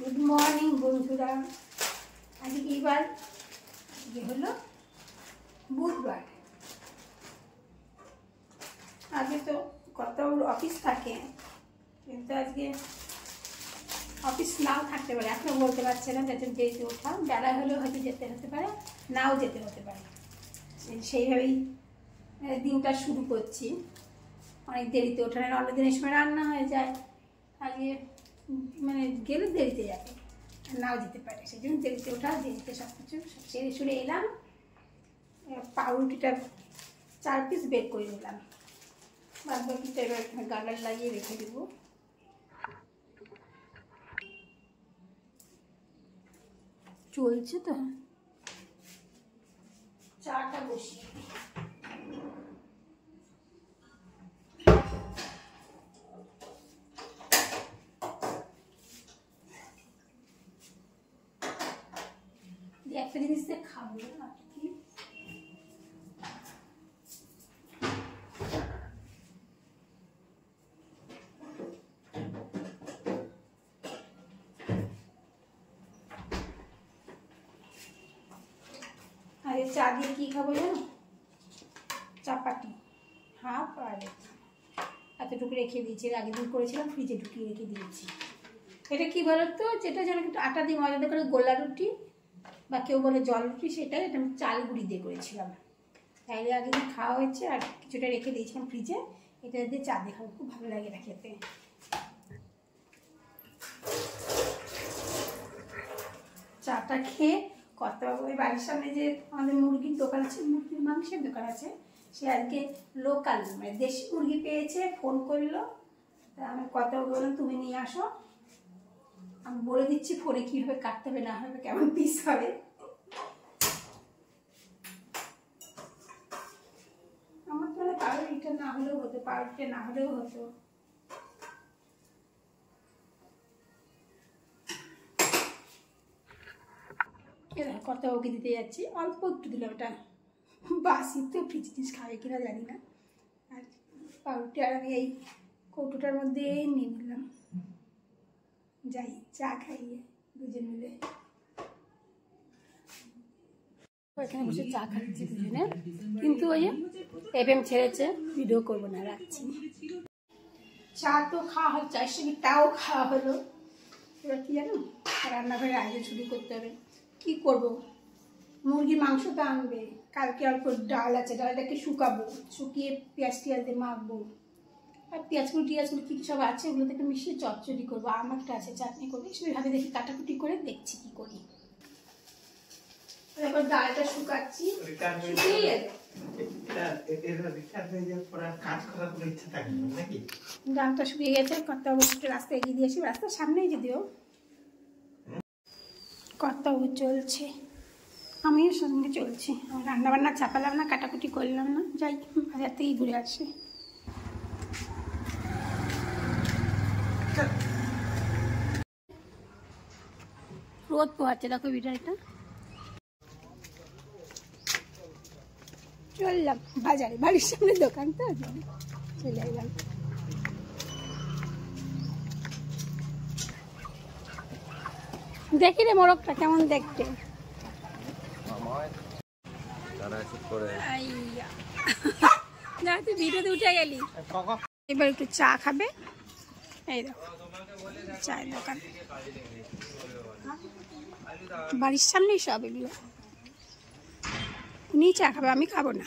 Good morning বন্ধুরা। আজকে এবার হলো বুধবার। আগে তো কত অফিস থাকে, কিন্তু আজকে অফিস নাও থাকতে পারে, এখনো বলতে পারছে না। যাতে যেতে ওঠা বেলা হলেও হয়তো যেতে হতে পারে, নাও যেতে হতে পারে। সেইভাবেই দিনটা শুরু করছি। অনেক দেরিতে ওঠা, অন্য দিনের সময় রান্না হয়ে যায়, আগে মানে গেলে দেরিতে যাবে, নাও যেতে পারে। সেই জন্য দেরিতে ওঠা, দেরিতে সব কিছু সব সেরে সুরে এলাম। পাউরুটিটা 4 পিস বের করে নিলাম, বাদ বাকিটা এবার গার্ডার লাগিয়ে রেখে দেবো। চলছে তো, চাটা বসিয়ে একটা জিনিস খাবো না কি, আরে চা দিয়ে কি খাবো জানো? চাপাটি হাফ, আর এতটুকু রেখে দিয়েছি, আগের দিন করেছিলাম, ফ্রিজে ঢুকিয়ে রেখে দিয়েছি। এটা কি বলতো, যেটা যেন একটু আটা দিয়ে ময়দা করে গোলা রুটি বা কেউ বলে জল রুটি, সেটা এটা আমি চাল গুঁড়ি দিয়ে করেছিলাম। তাইলে আগের দিন খাওয়া হয়েছে, আর কিছুটা রেখে দিয়েছিলাম ফ্রিজে। এটা দিয়ে চা দিয়ে খাবো, খুব ভালো লাগে এটা খেতে। চাটা খেয়ে কত ওই বাড়ির সামনে যে আমাদের মুরগির দোকান আছে, মুরগির মাংসের দোকান আছে, সে আজকে লোকাল মানে দেশি মুরগি পেয়েছে, ফোন করলো। তা আমি কত বললাম তুমি নিয়ে আসো, আমি বলে দিচ্ছি ফোনে কীভাবে কাটতে হবে না হবে, কেমন পিস হবে। আমার তো পাউরুটিটা না হলেও হতো, পাউরুটিটা না হলেও হতো। কত ওকে দিতে যাচ্ছি, অল্প একটু দিলাম, ওটা বাসি তো, ফ্রিজ টিজ খাবে কিনা জানি না। আর পাউরুটি আর আমি এই কৌটোটার মধ্যে নিয়ে নিলাম, যাই চা খাইয়ে দুজন মিলে। এখানে বসে চা খাচ্ছি দুজনে, কিন্তু ওই এফএম ছেড়েছে, ভিডিও করবো না, রাখছি। চা তো খাওয়া হচ্ছে, চায়ের সঙ্গে তাও খাওয়া হলো। এবার কি জানো, রান্নাঘরে আয়োজন শুরু করতে হবে। কি করব, মুরগির মাংস তো আনবে, কালকে অল্প ডাল আছে, ডালটাকে শুকাবো, শুকিয়ে পেঁয়াজ টিয়াজ দিয়ে মাখবো। আর পেঁয়াজগুলো টিয়াজগুলো কী কী সব আছে, ওগুলো থেকে মিশিয়ে চচ্চড়ি করবো, আমারটা আছে চাটনি করবো। সেভাবে দেখি কাটাকুটি করে দেখছি কি করি। এবার ডালটা শুকাচ্ছি, ডালটা শুকিয়ে গেছে। কর্তাবাবু রাস্তায় এগিয়ে দিয়েছি, রাস্তার সামনেই যদিও। কর্তাবাবু চলছে, আমিও সঙ্গে চলছি। রান্না বান্না চাপালাম না, কাটাকুটি করলাম না, যাই বাজার থেকেই ঘুরে আসি। রোদ পোহাচ্ছে, দেখো বিড়ালটা। চললাম বাজারে, বাড়ির সামনে দোকান তো, চলে এলাম। দেখি রে মোরগটা কেমন দেখতে। তুই ভিডিওতে উঠে গেলি। এবার একটু চা খাবে, এই দেখো চায়ের দোকান, বাড়ির সামনেই সব এগুলো। উনি চা খাবে, আমি খাবো না।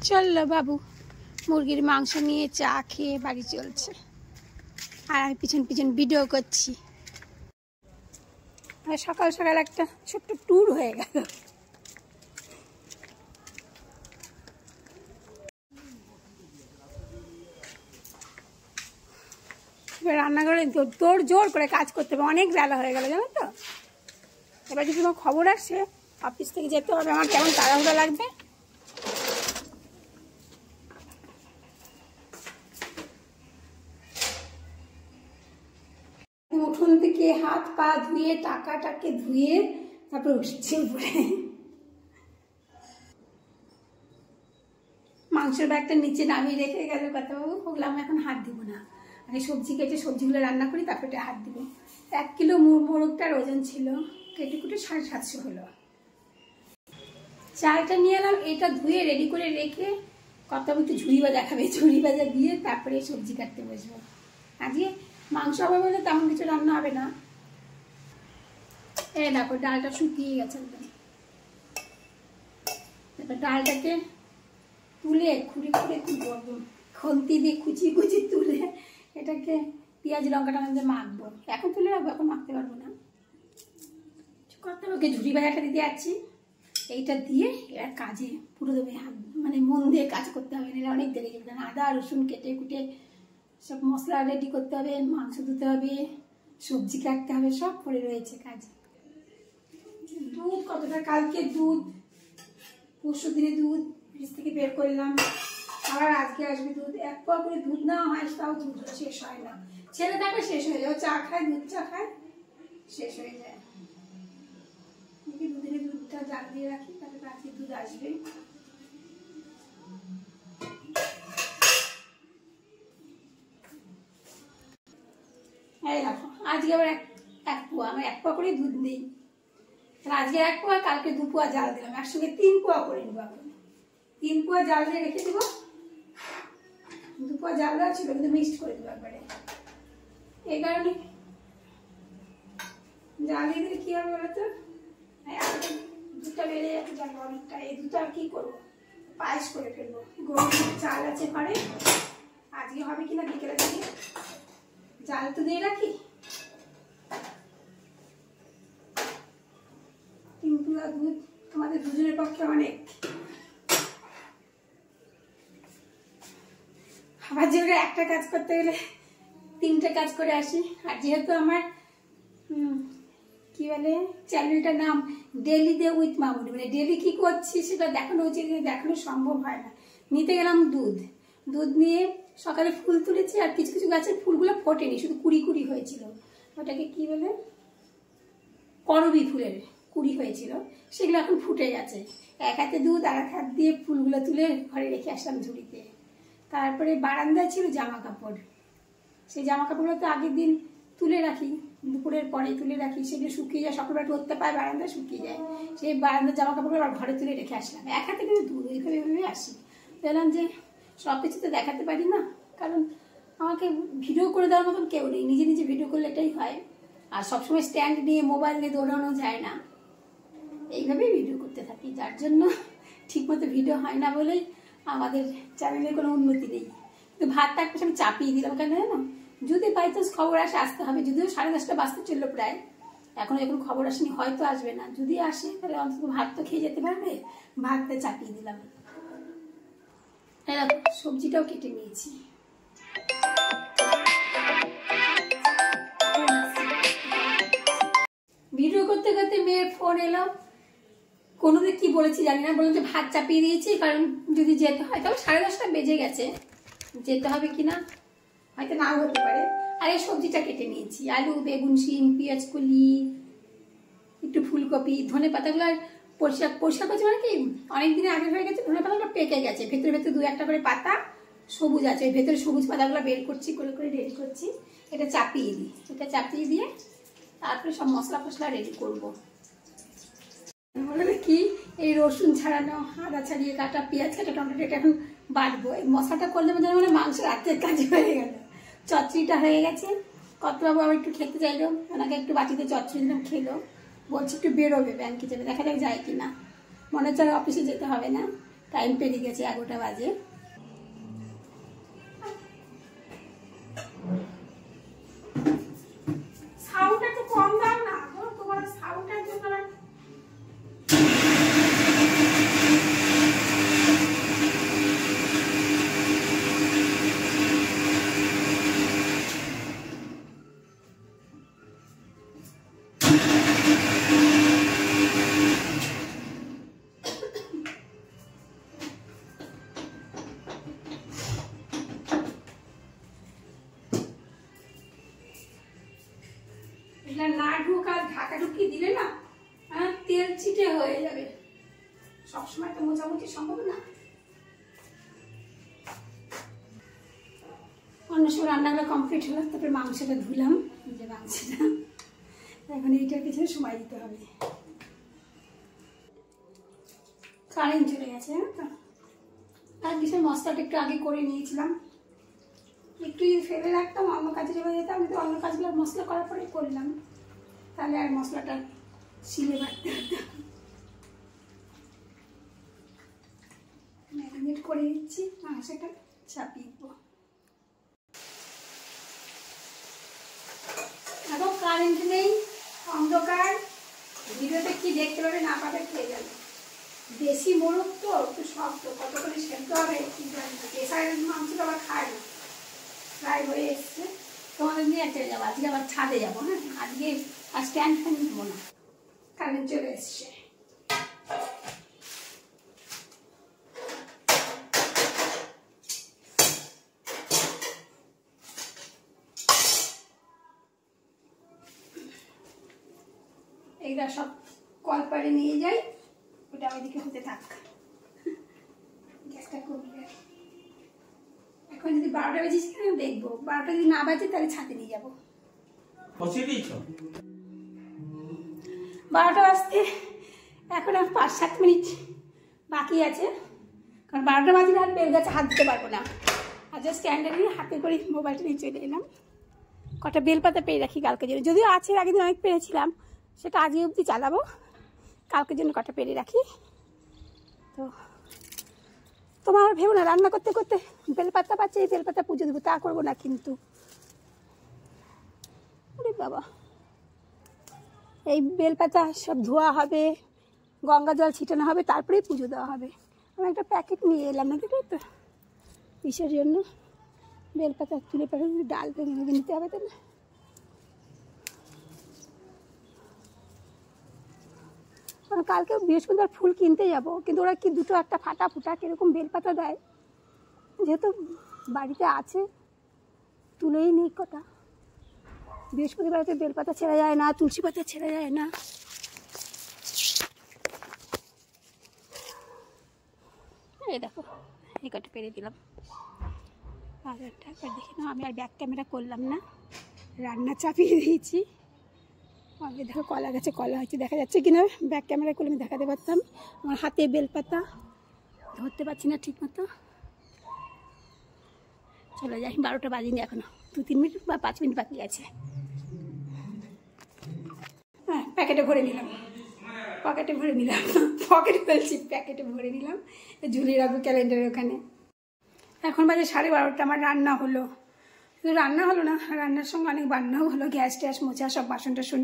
চললো বাবু, মুরগির মাংস নিয়ে চা খেয়ে বাড়ি চলছে, আর আমি পিছন পিছন ভিডিও করছি। সকাল সকাল একটা ছোট্ট ট্যুর হয়ে গেল। এবার রান্নাঘরে তোর জোর করে কাজ করতে হবে, অনেক বেলা হয়ে গেল জানো তো। এবার যদি কোনো খবর আসছে, অফিস থেকে যেতে হবে, আমার কেমন তাড়াহুড়ো লাগবে। উঠোন থেকে হাত পা ধুয়ে টাকাটাকে ধুয়ে তারপর উঠছি উপরে। মাংসের ব্যাগটা নিচে নামিয়ে রেখে গেল কথাবাবু, ওগুলো আমি এখন হাত দিব না, আগে সবজি কেটে সবজিগুলো রান্না করি তারপরে হাত দিব। 1 কিলো মোরগটার ওজন ছিল, কেটে কুটে 750 হলো। চালটা নিয়ে এলাম, এটা ধুয়ে রেডি করে রেখে কথাবাবু একটু ঝুড়ি ভাজা খাবে, ঝুড়ি ভাজা দিয়ে তারপরে সবজি কাটতে বসবো। আজকে মাংস হবে বলে তেমন কিছু রান্না হবে না। এই দেখো ডালটা শুকিয়ে গেছে একদম। এবার ডালটাকে তুলে খুঁড়ে খুঁড়ে তুলবো, খন্তি দিয়ে কুচি কুচি তুলে এটাকে পেঁয়াজ লঙ্কাটা মধ্যে মাখবো। এখন তুলে রাখবো, এখন মাখতে পারবো না। কথাবাবুকে ঝুড়ি ভাজাটা দিতে যাচ্ছি, এইটা দিয়ে এর কাজে পুরো দেবে, মানে মন দিয়ে কাজ করতে হবে, না অনেক দেরি যাবে। আদা রসুন কেটে কুটে সব মশলা রেডি করতে হবে, মাংস ধুতে হবে, সবজি কাটতে হবে, সব পড়ে রয়েছে কাজ। দুধ কতটা, কালকে দুধ, পরশু দিনে দুধ ফ্রিজ থেকে বের করলাম, আবার আজকে আসবে দুধ। 1 পোয়া করে দুধ নেওয়া হয়, তাও দুধ শেষ হয় না। ছেলে থাকলে শেষ হয়ে যায়, ও চা খায়, দুধ চা খায়, শেষ হয়ে যায়। দুদিনে দুধটা জাল দিয়ে রাখি, তাহলে আজকে দুধ আসবে। এই দেখো আজকে আবার এক পোয়া, আমি 1 পোয়া করে দুধ নেই, আজকে 1 পোয়া, কালকে 2 পোয়া জাল দিলাম, একসঙ্গে 3 পোয়া করে নেবো। এখন 3 পোয়া জাল দিয়ে রেখে দেবো, 2 পোয়া জাল দেওয়া ছিল কিন্তু মিক্সড করে দেবো একবারে। এই কারণে জাল দিয়ে দিলে কি হবে বলতো, দুধটা বেড়ে যাচ্ছে জাল অনেকটা। এই দুধটা আর কি করবো, পায়েস করে ফেলবো। গরম চাল আছে ঘরে, আজকে হবে কিনা বিকেলে দিকে জাল তো দিয়ে রাখি। 3 পোয়া দুধ তোমাদের দুজনের পক্ষে অনেক। আবার যেভাবে একটা কাজ করতে গেলে 3টে কাজ করে আসি। আর যেহেতু আমার কি বলে চ্যানেলটার নাম ডেলি ডে উইথ মামুনি, মানে ডেলি কি করছি সেটা দেখানো উচিত, দেখানো সম্ভব হয় না। নিতে গেলাম দুধ, দুধ নিয়ে সকালে ফুল তুলেছি, আর কিছু কিছু গাছের ফুলগুলো ফোটেনি, শুধু কুড়ি হয়েছিল। ওটাকে কি বলে, করবী ফুলের কুড়ি হয়েছিল, সেগুলো এখন ফুটে গেছে। 1 হাতে দুধ আর 1 হাত দিয়ে ফুলগুলো তুলে ঘরে রেখে আসলাম ঝুড়িতে। তারপরে বারান্দায় ছিল জামা কাপড়, সেই জামা কাপড়গুলো তো আগের দিন তুলে রাখি, দুপুরের পরে তুলে রাখি, সেগুলো শুকিয়ে যায়, সকালবেলা ধরতে পায়, বারান্দায় শুকিয়ে যায়। সেই বারান্দার জামা কাপড়গুলো আবার ঘরে তুলে রেখে আসলাম। 1 হাতে কিন্তু দুধ এইভাবে আসি। বললাম যে সব কিছু তো দেখাতে পারি না, কারণ আমাকে ভিডিও করে দেওয়ার মতন কেউ নেই, নিজে নিজে ভিডিও করলে এটাই হয়। আর সবসময় স্ট্যান্ড নিয়ে মোবাইল নিয়ে দৌড়ানো যায় না, এইভাবেই ভিডিও করতে থাকি, যার জন্য ঠিকমতো ভিডিও হয় না বলেই আমাদের চ্যানেলের কোনো উন্নতি নেই। কিন্তু ভাতটা একটা আমি চাপিয়ে দিলাম, কেন জানো, যদি বাই চান্স খবর আসে আসতে হবে, যদিও 10:30 বাজতে চললো প্রায়, এখন খবর আসেনি, হয়তো আসবে না, যদি আসে তাহলে অন্তত ভাত তো খেয়ে যেতে পারবে, ভাতটা চাপিয়ে দিলাম। হ্যাঁ সবজিটাও কেটে নিয়েছি। ভিডিও করতে করতে মেয়ের ফোন এলো, কোনোদিন কি বলেছি জানি না, বললাম যে ভাত চাপিয়ে দিয়েছি, কারণ যদি যেতে হয়, তবে 10:30 বেজে গেছে, যেতে হবে কিনা হয়তো নাও হতে পারে। আর এই সবজিটা কেটে নিয়েছি, আলু, বেগুন, শিম, পেঁয়াজ কলি, একটু ফুলকপি, ধনে পাতাগুলো পরিষ্কার করছি, মানে কি অনেকদিন আগে হয়ে গেছে, ধনে পাতাগুলো পেকে গেছে, ভেতরে 2-1টা করে পাতা সবুজ আছে, ওই ভেতরে সবুজ পাতাগুলো বের করছি, করে রেডি করছি। এটা চাপিয়ে দিই, এটা চাপিয়ে দিয়ে তারপরে সব মশলা ফসলা রেডি করবো। বলবে কি, এই রসুন ছাড়ানো, আদা ছাড়িয়ে কাটা, পেঁয়াজ কাটা, টমেটো, এটা এখন বাটবো। এই মশলাটা করলে মানে মাংস রাতের কাজ হয়ে গেল। চচ্চড়িটা হয়ে গেছে, কতবাবু আবার একটু খেতে চাইলো, ওনাকে একটু বাটিতে চচ্চড়ি দিলাম, খেলো। বলছি একটু বেরোবে ব্যাংকে যাবে, দেখা যাক যায় কিনা। মনে হচ্ছে অফিসে যেতে হবে না, টাইম পেরিয়ে গেছে, 11টা বাজে। সাউন্ডটা একটু কম দাও না, তোমার সাউন্ডটার জন্য এটা না ঢুকা ঢাকা ঢুকিয়ে দিলে না তেল চিটে হয়ে যাবে, সবসময় তো মোছামুছি সম্ভব না। অন্য সময় রান্নাগুলো কমপ্লিট হলো, তারপরে মাংসটা ধুলাম, যে মাংসটা এখন এইটার পিছনে সময় দিতে হবে। কারেন্ট চলে গেছে তো, আর কিছু মশলাটা একটু আগে করে নিয়েছিলাম, একটু যদি ফেলে রাখতাম অন্য কাজে চলে যেতাম, কিন্তু অন্য কাজগুলো মশলা করার পরে করলাম, তাহলে আর মশলাটা শিলে বাটতে হতাম। ম্যারিনেট করে দিচ্ছি, মাংসটা চাপিয়ে দেবো। এখন কারেন্ট নেই, অন্ধকার, ভিডিওতে কি দেখতে পাবে না পাবে খেয়ে যাবে। দেশি মোরগ তো একটু শক্ত, কত করে সেদ্ধ হবে কি জানি না, প্রেসারের মাংসটা আবার খায় না। ফ্রাই হয়ে এসছে, তোমাদের নিয়ে চলে যাবো, আজকে আবার ছাদে যাবো। হ্যাঁ, আজকে আর স্ট্যান্ড ফ্যান নেবো না, কারেন্ট চলে এসছে। এইটা সব কলপারে নিয়ে যাই, ওটা ওইদিকে হতে থাক, গ্যাসটা কমবে। এখন যদি 12টা বেজেছে দেখবো, 12টা যদি না বাজে তাহলে ছাদে নিয়ে যাবো। 12টা বাজতে এখন আর 5-7 মিনিট বাকি আছে, কারণ 12টা বাজলে আর বেল গাছে হাত দিতে পারবো না। আর জাস্ট স্ট্যান্ডে নিয়ে হাতে করে মোবাইলটা নিয়ে চলে এলাম। কটা বেলপাতা পেয়ে রাখি কালকে জন্য, যদিও আছে, আগের দিন অনেক পেরেছিলাম, সেটা আজকে অবধি চালাবো, কালকের জন্য কটা পেরে রাখি। তো তোমার ভেবো না রান্না করতে করতে বেলপাতা পাচ্ছে, এই বেলপাতা পুজো দেবো, তা করবো না কিন্তু। আরে বাবা, এই বেলপাতা সব ধোয়া হবে, গঙ্গা জল ছিটানো হবে, তারপরেই পুজো দেওয়া হবে। আমি একটা প্যাকেট নিয়ে এলাম না, দেখো তো কিসের জন্য, বেলপাতা তুলে পরে ডাল ভেঙে ভেঙে নিতে হবে, তাই না? কারণ কালকে বৃহস্পতিবার ফুল কিনতে যাব, কিন্তু ওরা কি দুটো একটা ফাটা ফুটা কীরকম বেলপাতা দেয়, যেহেতু বাড়িতে আছে তুলেই নিই কটা। বৃহস্পতিবারেতে বেলপাতা ছেড়া যায় না, তুলসী পাতা ছেড়া যায় না। এই দেখো এই কটা পেরে দিলাম। আর একটা দেখি না, আমি আর ব্যাক ক্যামেরা করলাম না, রান্না চাপিয়ে দিয়েছি। আগে দেখো কলা গাছে কলা হয়েছে, দেখা যাচ্ছে কিনা, ব্যাক ক্যামেরা করলে আমি দেখাতে পারতাম। আমার হাতে বেলপাতা ধরতে পারছি না ঠিক মতো। চলো যাই, 12টা বাজিনি এখনো, 2-3 মিনিট বা 5 মিনিট বাকি আছে। হ্যাঁ, প্যাকেটে ভরে নিলাম, পকেটে ভরে নিলাম, পকেটে ফেলছি, প্যাকেটে ভরে নিলাম, ঝুলিয়ে রাখবো ক্যালেন্ডারের ওখানে। এখন বাজে 12:30, আমার রান্না হলো। শুধু রান্না হলো না, রান্নার সঙ্গে অনেক বান্নাও হলো, গ্যাস ট্যাস মোছা, সব বাসন টাসন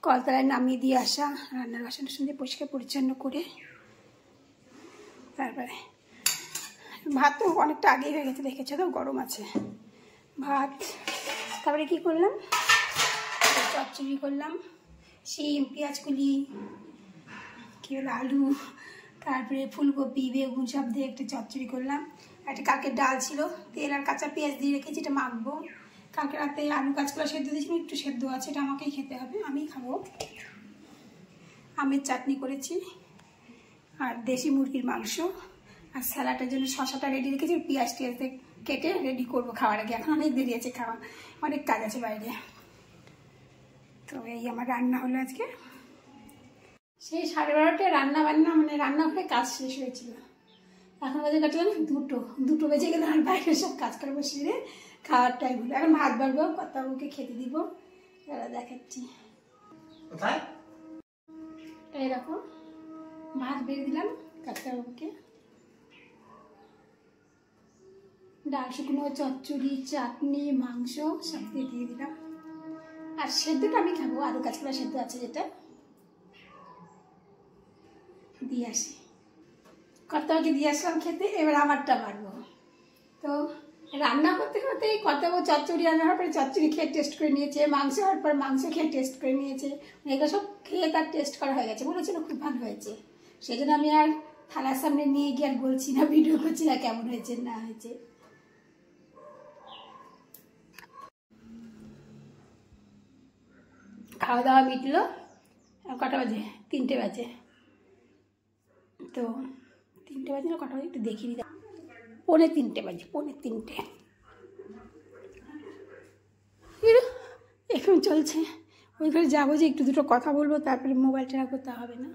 কলতলায় নামিয়ে দিয়ে আসা, রান্নার বাসন টাসন দিয়ে পরিষ্কার পরিচ্ছন্ন করে, তারপরে ভাত তো অনেকটা আগেই হয়ে গেছে, দেখেছো তো, গরম আছে ভাত। তারপরে কি করলাম, চচ্চড়ি করলাম, শিম, পেঁয়াজকুলি, কী হলো, আলু, তারপরে ফুলকপি, বেগুন সব দিয়ে একটা চচ্চড়ি করলাম। একটা কালকে ডাল ছিল, তেল আর কাঁচা পেঁয়াজ দিয়ে রেখেছি, এটা মাখবো। কালকে রাতে আলু কাঁচকলা সেদ্ধ দিয়েছিলাম, একটু সেদ্ধ আছে, এটা আমাকেই খেতে হবে, আমিই খাবো। আমের চাটনি করেছি, আর দেশি মুরগির মাংস, আর স্যালাডের জন্য শশাটা রেডি রেখেছি, পেঁয়াজ টিয়াজ কেটে রেডি করবো খাওয়ার আগে, এখন অনেক দেরি আছে খাওয়া, অনেক কাজ আছে বাইরে। তো এই আমার রান্না হলো আজকে। সেই 12:30টায় রান্না বান্না মানে রান্নাঘরে কাজ শেষ হয়েছিল, এখন বাজে কাটলাম 2টো বেজে গেলে আর বাইরে সব কাজ করবো সেরে খাওয়ার টাইম হলো। এখন ভাত বাড়বো, কর্তাবাবুকে খেতে দিব, এরা দেখাচ্ছি। এই দেখো ভাত বেড়ে দিলাম কর্তাবাবুকে, ডাল শুকনো, চচ্চড়ি, চাটনি, মাংস সব দিয়ে দিলাম। আর সেদ্ধটা আমি খাবো, আলু কাঁচকলা সেদ্ধ আছে যেটা, দিয়ে আসি। কর্তাবাবুকে দিয়ে আসলাম খেতে, এবার আমারটা বাড়বো। তো রান্না করতে করতে কর্তাবাবু চচ্চড়ি রান্না হওয়ার পরে চচ্চড়ি খেয়ে টেস্ট করে নিয়েছে, মাংস হওয়ার পর মাংস খেয়ে টেস্ট করে নিয়েছে, এগুলো সব খেয়ে তার টেস্ট করা হয়ে গেছে, বলেছিল খুব ভালো হয়েছে। সেই জন্য আমি আর থালার সামনে নিয়ে গিয়ে আর বলছি না, ভিডিও করছি না কেমন হয়েছে না হয়েছে। খাওয়া দাওয়া মিটলো। কটা বাজে? 3টে বাজে। তো 3টে বাজে না কটা বাজে একটু দেখিনি, 3:45 বাজে, 3:45। এখন চলছে ওই ঘরে যাবো, যে একটু দুটো কথা বলবো, তারপরে মোবাইলটা রাখবো, তা হবে না,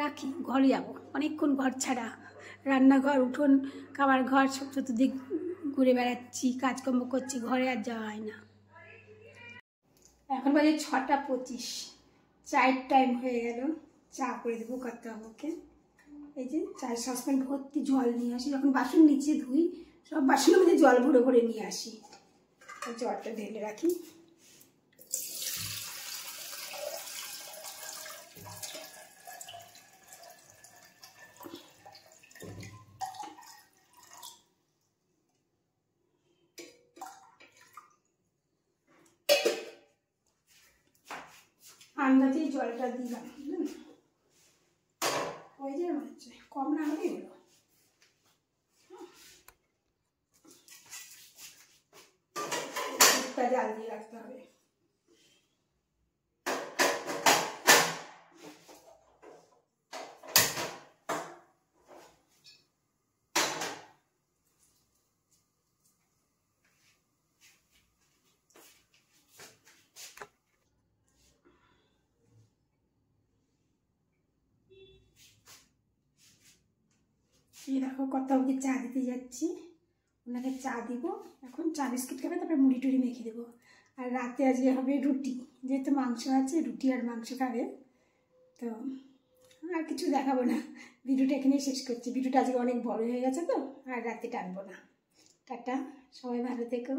রাখি। ঘরে যাবো, অনেকক্ষণ ঘর ছাড়া, রান্নাঘর, উঠোন, খাবার ঘর সব চতুর্দিক ঘুরে বেড়াচ্ছি, কাজকর্ম করছি, ঘরে আর যাওয়া হয় না। এখন বাজে 6:25, চায়ের টাইম হয়ে গেল। চা করে দেবো কর্তাবাবুকে। এই যে চায়ের সসপ্যান ভর্তি জল নিয়ে আসি, যখন বাসন নিচে ধুই সব বাসনের মধ্যে জল ভরে ভরে নিয়ে আসি, জলটা ঢেলে রাখি। আন্দাজেই জলটা দিলাম, ওই যে মনে হচ্ছে কম না হলে এগুলো। জাল দিয়ে রাখতে হবে। এই দেখো কর্তাবাবুকে চা দিতে যাচ্ছি, ওনাকে চা দিব। এখন চা বিস্কিট খাবে, তারপরে মুড়ি টুড়ি মেখে দেবো। আর রাতে আজকে হবে রুটি, যেহেতু মাংস আছে, রুটি আর মাংস খাবে। তো আর কিছু দেখাবো না, ভিডিওটা এখানেই শেষ করছি। ভিডিওটা আজকে অনেক বড় হয়ে গেছে তো, আর রাতে টানবো না। টাটা, সবাই ভালো থেকো।